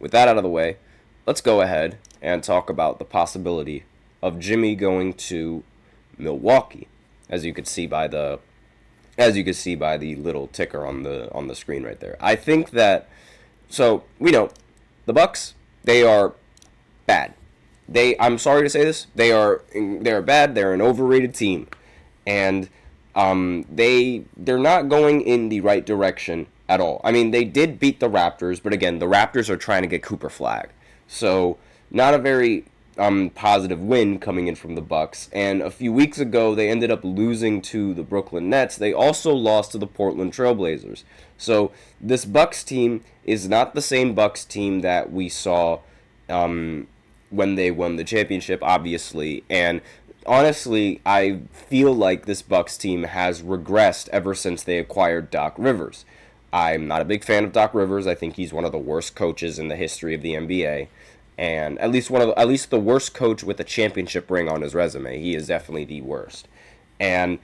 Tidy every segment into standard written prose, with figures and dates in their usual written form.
with that out of the way, let's go ahead and talk about the possibility of Jimmy going to Milwaukee, as you could see by the little ticker on the screen right there. I think that we know the Bucks, they are bad. I'm sorry to say this, they're bad. They're an overrated team, and they're not going in the right direction at all. I mean, they did beat the Raptors, but again, the Raptors are trying to get Cooper Flag, so not a very positive win coming in from the Bucks. And a few weeks ago, they ended up losing to the Brooklyn Nets. They also lost to the Portland Trailblazers. So this Bucks team is not the same Bucks team that we saw when they won the championship, obviously. And honestly, I feel like this Bucks team has regressed ever since they acquired Doc Rivers. I'm not a big fan of Doc Rivers. I think he's one of the worst coaches in the history of the NBA, and at least the worst coach with a championship ring on his resume. He is definitely the worst, and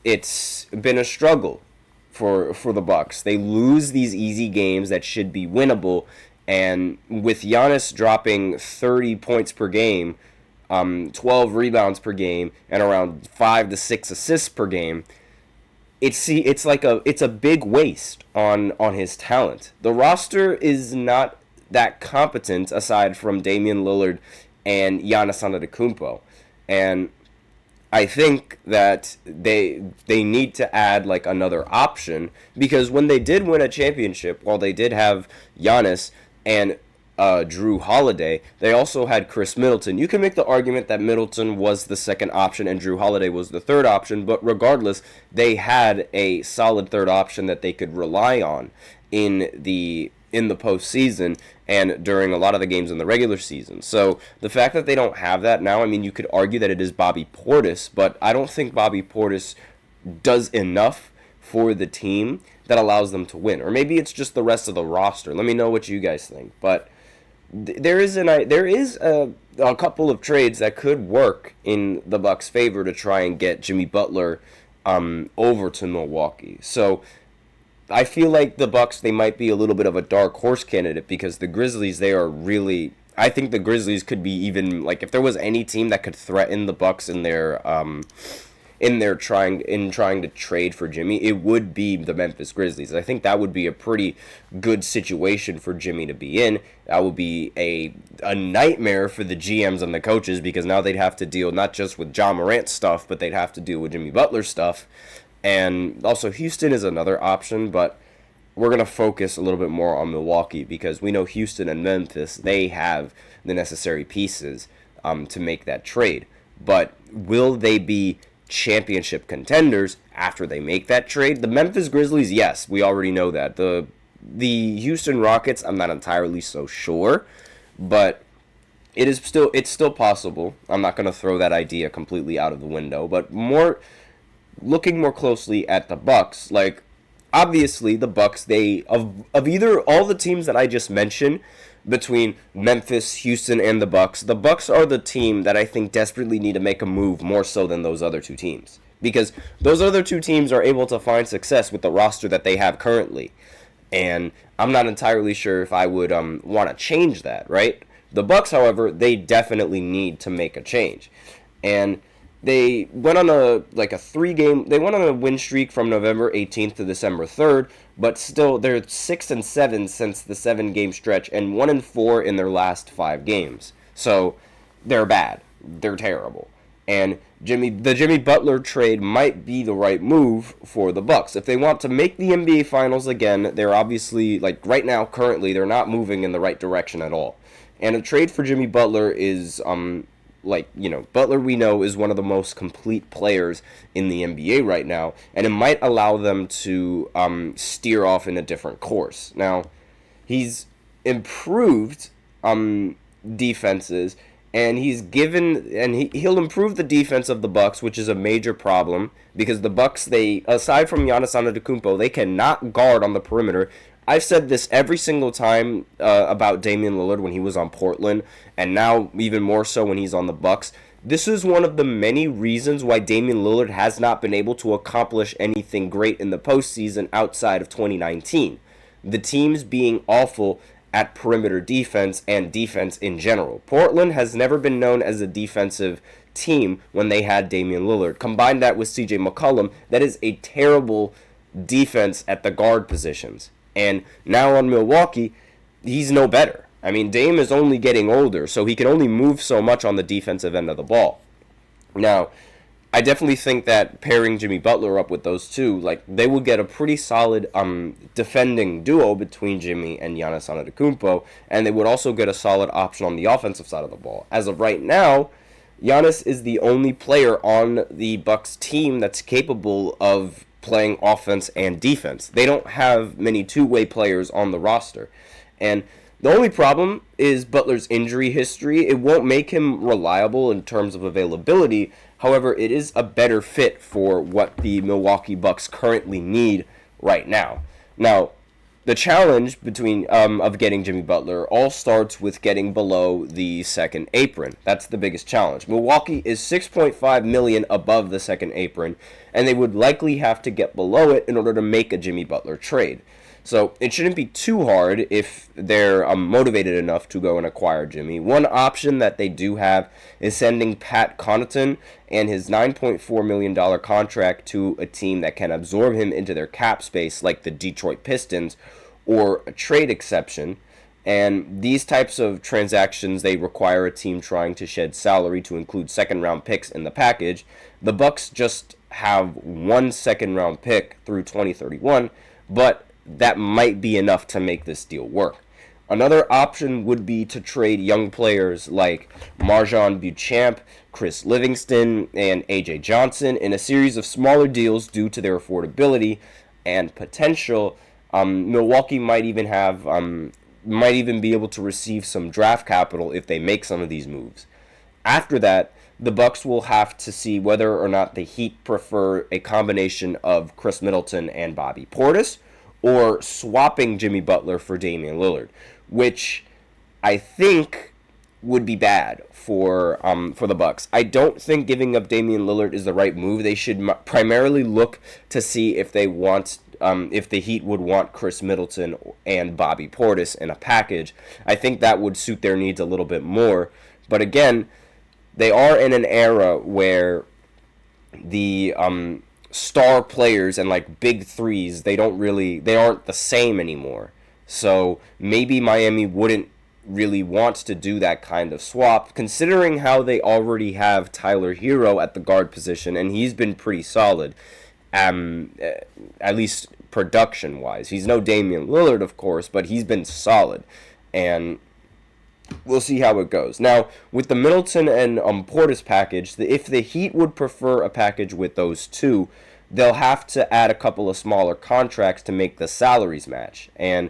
it's been a struggle for the Bucks. They lose these easy games that should be winnable, and with Giannis dropping 30 points per game, 12 rebounds per game, and around 5 to 6 assists per game, it's a big waste on his talent. The roster is not that competent aside from Damian Lillard and Giannis Antetokounmpo, and I think that they need to add like another option, because when they did win a championship, while they did have Giannis and Drew Holiday, they also had Chris Middleton. You can make the argument that Middleton was the second option and Drew Holiday was the third option, but regardless, they had a solid third option that they could rely on in the postseason and during a lot of the games in the regular season. So the fact that they don't have that now, I mean, you could argue that it is Bobby Portis, but I don't think Bobby Portis does enough for the team that allows them to win. Or maybe it's just the rest of the roster. Let me know what you guys think. But there is a couple of trades that could work in the Bucks' favor to try and get Jimmy Butler over to Milwaukee. So I feel like the Bucks, they might be a little bit of a dark horse candidate, because the Grizzlies, they are really, I think the Grizzlies could be even, like, if there was any team that could threaten the Bucks in their trying to trade for Jimmy, it would be the Memphis Grizzlies. I think that would be a pretty good situation for Jimmy to be in. That would be a nightmare for the GMs and the coaches, because now they'd have to deal not just with John Morant stuff, but they'd have to deal with Jimmy Butler stuff. And also Houston is another option, but we're going to focus a little bit more on Milwaukee, because we know Houston and Memphis, they have the necessary pieces to make that trade. But will they be championship contenders after they make that trade? The Memphis Grizzlies, yes, we already know that. The Houston Rockets, I'm not entirely so sure, but it's still possible. I'm not going to throw that idea completely out of the window, but looking more closely at the Bucks, like, obviously the Bucks, they of either all the teams that I just mentioned, between Memphis, Houston, and the Bucks are the team that I think desperately need to make a move more so than those other two teams, because those other two teams are able to find success with the roster that they have currently, and I'm not entirely sure if I would want to change that, right? The Bucks, however, they definitely need to make a change, and they went on a win streak from November 18th to December 3rd, but still they're 6-7 since the 7-game stretch, and 1-4 in their last 5 games. So they're bad. They're terrible. And the Jimmy Butler trade might be the right move for the Bucks. If they want to make the NBA Finals again, they're obviously, like, right now, currently, they're not moving in the right direction at all. And a trade for Jimmy Butler is Butler, we know, is one of the most complete players in the NBA right now, and it might allow them to steer off in a different course. Now, he's improved defenses, and he'll improve the defense of the Bucks, which is a major problem, because the Bucks, they, aside from Giannis Antetokounmpo, they cannot guard on the perimeter. I've said this every single time about Damian Lillard when he was on Portland, and now even more so when he's on the Bucks. This is one of the many reasons why Damian Lillard has not been able to accomplish anything great in the postseason outside of 2019. The teams being awful at perimeter defense and defense in general. Portland has never been known as a defensive team when they had Damian Lillard. Combine that with CJ McCollum, that is a terrible defense at the guard positions. And now on Milwaukee, he's no better. I mean, Dame is only getting older, so he can only move so much on the defensive end of the ball. Now, I definitely think that pairing Jimmy Butler up with those two, like, they will get a pretty solid defending duo between Jimmy and Giannis Antetokounmpo, and they would also get a solid option on the offensive side of the ball. As of right now, Giannis is the only player on the Bucks team that's capable of playing offense and defense. They don't have many two-way players on the roster. And the only problem is Butler's injury history. It won't make him reliable in terms of availability. However, it is a better fit for what the Milwaukee Bucks currently need right now. Now, the challenge of getting Jimmy Butler all starts with getting below the second apron. That's the biggest challenge. Milwaukee is $6.5 million above the second apron, and they would likely have to get below it in order to make a Jimmy Butler trade. So it shouldn't be too hard if they're motivated enough to go and acquire Jimmy. One option that they do have is sending Pat Connaughton and his $9.4 million contract to a team that can absorb him into their cap space, like the Detroit Pistons, or a trade exception. And these types of transactions, they require a team trying to shed salary to include second-round picks in the package. The Bucks just have one second-round pick through 2031, but that might be enough to make this deal work. Another option would be to trade young players like Marjon Beauchamp, Chris Livingston, and AJ Johnson in a series of smaller deals due to their affordability and potential. Milwaukee might even be able to receive some draft capital if they make some of these moves. After that, the Bucks will have to see whether or not the Heat prefer a combination of Chris Middleton and Bobby Portis, or swapping Jimmy Butler for Damian Lillard, which I think would be bad for the Bucks. I don't think giving up Damian Lillard is the right move. They should primarily look to see if they want, if the Heat would want Chris Middleton and Bobby Portis in a package. I think that would suit their needs a little bit more. But again, they are in an era where the star players and like big threes, they aren't the same anymore. So maybe Miami wouldn't really want to do that kind of swap, considering how they already have Tyler Hero at the guard position, and he's been pretty solid, at least production wise. He's no Damian Lillard, of course, but he's been solid, and we'll see how it goes. Now, with the Middleton and Portis package, if the Heat would prefer a package with those two, they'll have to add a couple of smaller contracts to make the salaries match. And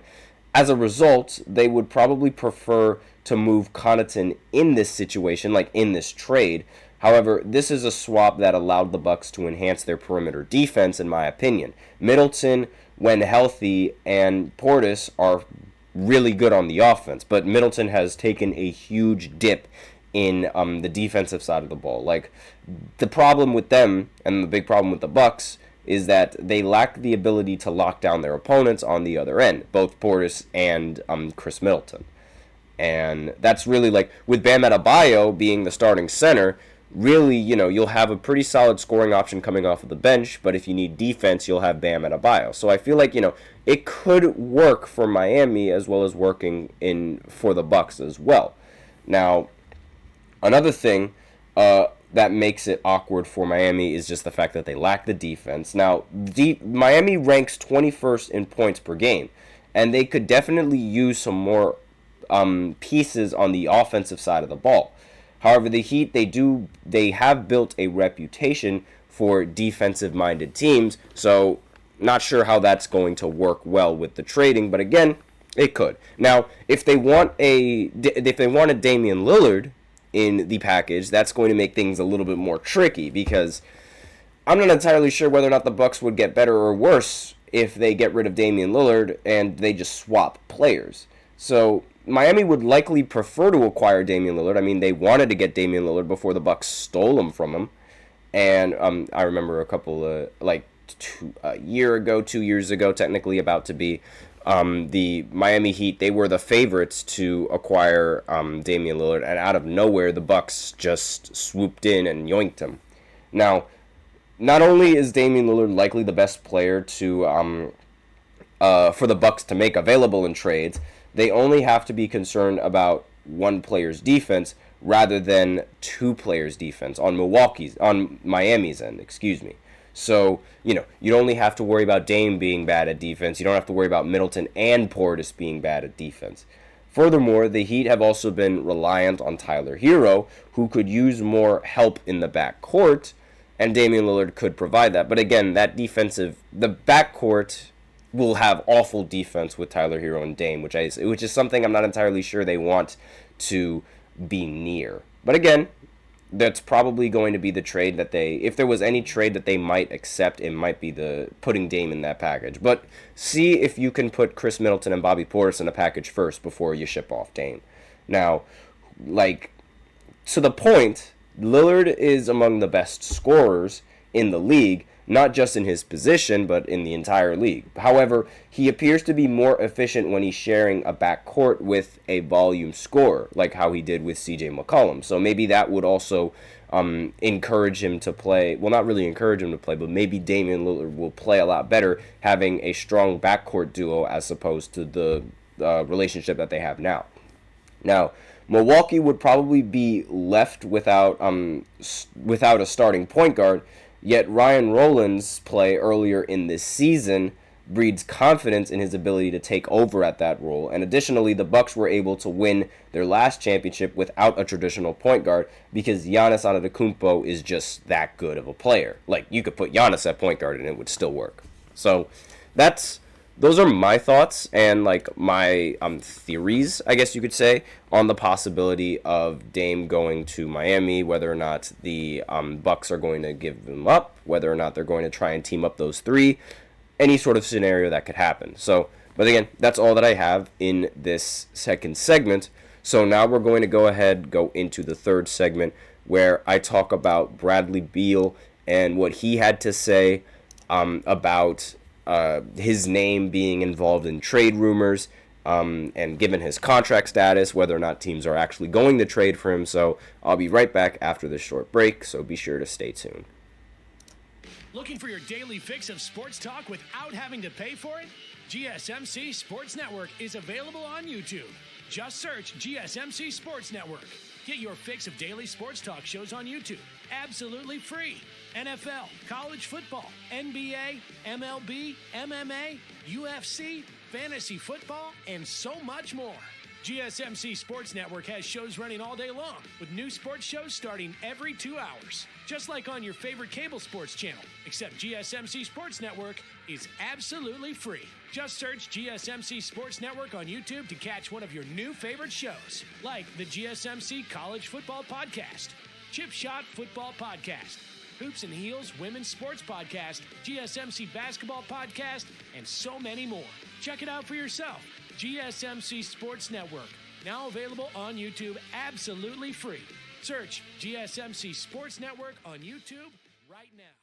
as a result, they would probably prefer to move Connaughton in this situation, like in this trade. However, this is a swap that allowed the Bucks to enhance their perimeter defense, in my opinion. Middleton, when healthy, and Portis are really good on the offense, but Middleton has taken a huge dip in the defensive side of the ball. Like, the problem with them, and the big problem with the Bucks, is that they lack the ability to lock down their opponents on the other end, both Portis and Chris Middleton. And that's really, like, with Bam Adebayo being the starting center, really, you'll have a pretty solid scoring option coming off of the bench, but if you need defense, you'll have Bam Adebayo. So I feel like, it could work for Miami as well as working for the Bucks as well. Now, another thing that makes it awkward for Miami is just the fact that they lack the defense. Now, Miami ranks 21st in points per game, and they could definitely use some more pieces on the offensive side of the ball. However, the Heat, they have built a reputation for defensive-minded teams, so not sure how that's going to work well with the trading, but again, it could. Now, if they want a Damian Lillard in the package, that's going to make things a little bit more tricky, because I'm not entirely sure whether or not the Bucks would get better or worse if they get rid of Damian Lillard and they just swap players. So Miami would likely prefer to acquire Damian Lillard. I mean, they wanted to get Damian Lillard before the Bucks stole him from him. And I remember a couple of, 2 years ago, technically about to be, The Miami Heat, they were the favorites to acquire Damian Lillard, and out of nowhere, the Bucks just swooped in and yoinked him. Now, not only is Damian Lillard likely the best player to for the Bucks to make available in trades, they only have to be concerned about one player's defense rather than two players' defense on Miami's end, excuse me. So, you'd only have to worry about Dame being bad at defense. You don't have to worry about Middleton and Portis being bad at defense. Furthermore, the Heat have also been reliant on Tyler Hero, who could use more help in the backcourt, and Damian Lillard could provide that. But again, the backcourt will have awful defense with Tyler Hero and Dame, which is something I'm not entirely sure they want to be near. But again, that's probably going to be the trade that if there was any trade that they might accept, it might be the putting Dame in that package. But see if you can put Chris Middleton and Bobby Portis in a package first before you ship off Dame. Now, to the point, Lillard is among the best scorers in the league, not just in his position, but in the entire league. However, he appears to be more efficient when he's sharing a backcourt with a volume scorer, like how he did with CJ McCollum. So maybe that would also encourage him to play. Well, not really encourage him to play, but maybe Damian Lillard will play a lot better having a strong backcourt duo as opposed to the relationship that they have now. Now, Milwaukee would probably be left without a starting point guard. Yet Ryan Rollins' play earlier in this season breeds confidence in his ability to take over at that role. And additionally, the Bucks were able to win their last championship without a traditional point guard because Giannis Antetokounmpo is just that good of a player. Like, you could put Giannis at point guard and it would still work. So those are my thoughts and my theories, I guess you could say, on the possibility of Dame going to Miami, whether or not the Bucks are going to give them up, whether or not they're going to try and team up those three, any sort of scenario that could happen. So, but again, that's all that I have in this second segment. So now we're going to go into the third segment where I talk about Bradley Beal and what he had to say about his name being involved in trade rumors, and given his contract status, whether or not teams are actually going to trade for him. So I'll be right back after this short break, so be sure to stay tuned. Looking for your daily fix of sports talk without having to pay for it? GSMC Sports Network is available on YouTube. Just search GSMC Sports Network. Get your fix of daily sports talk shows on YouTube, absolutely free. NFL, college football, NBA, MLB, MMA, UFC, fantasy football, and so much more. GSMC Sports Network has shows running all day long, with new sports shows starting every 2 hours. Just like on your favorite cable sports channel, except GSMC Sports Network is absolutely free. Just search GSMC Sports Network on YouTube to catch one of your new favorite shows, like the GSMC College Football Podcast, Chip Shot Football Podcast, Hoops and Heels Women's Sports Podcast, GSMC Basketball Podcast, and so many more. Check it out for yourself. GSMC Sports Network, now available on YouTube absolutely free. Search GSMC Sports Network on YouTube right now.